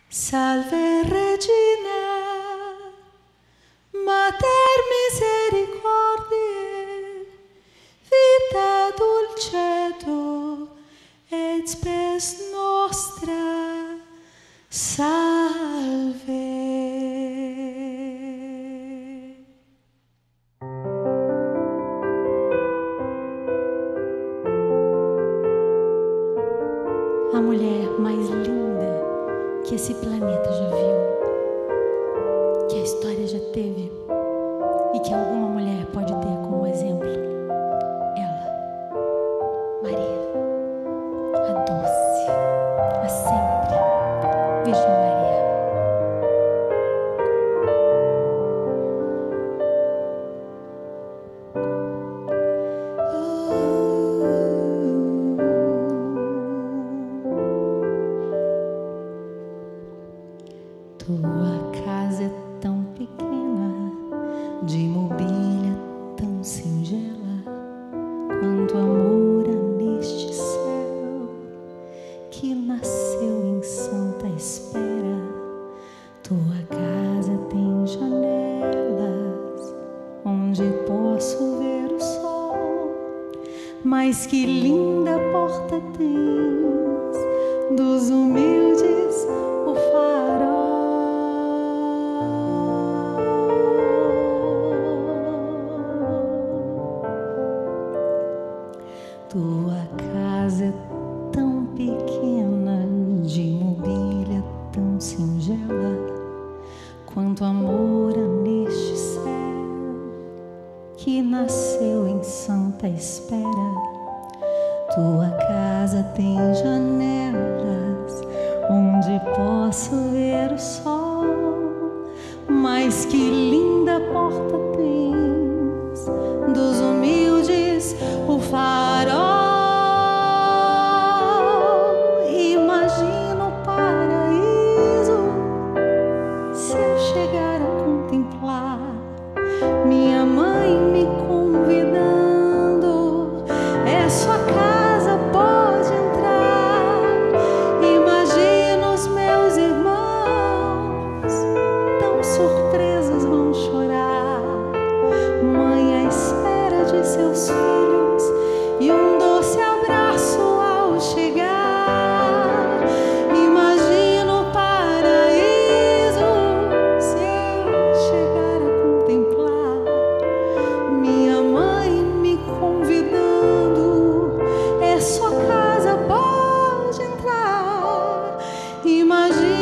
Salve Regina, Mater misericordiae, vita dulcedo et spes nostra, salve. A mulher mais linda que esse planeta já viu, que a história já teve e que alguma mulher pode ter como exemplo, ela, Maria, a doce, a sempre Virgem Maria. Tua casa é tão pequena, de mobília tão singela, quanto amor há neste céu que nasceu em santa espera. Tua casa tem janelas onde posso ver o sol, mas que linda porta tens dos humildes o farol. Tua casa é tão pequena, de mobília tão singela, quanto amor há neste céu que nasceu em santa espera. Tua casa tem janelas onde posso ver o sol, mas que linda porta tens dos humildes o farol. Imagino o paraíso se eu chegar a contemplar minha mãe me convidando. É sua casa, pode entrar. Imagino os meus irmãos tão surpresos, vão chorar. Mãe à espera de seus filhos e um doce abraço ao chegar. Imagino o paraíso se eu chegar a contemplar minha mãe me convidando. É sua casa, pode entrar. Imagino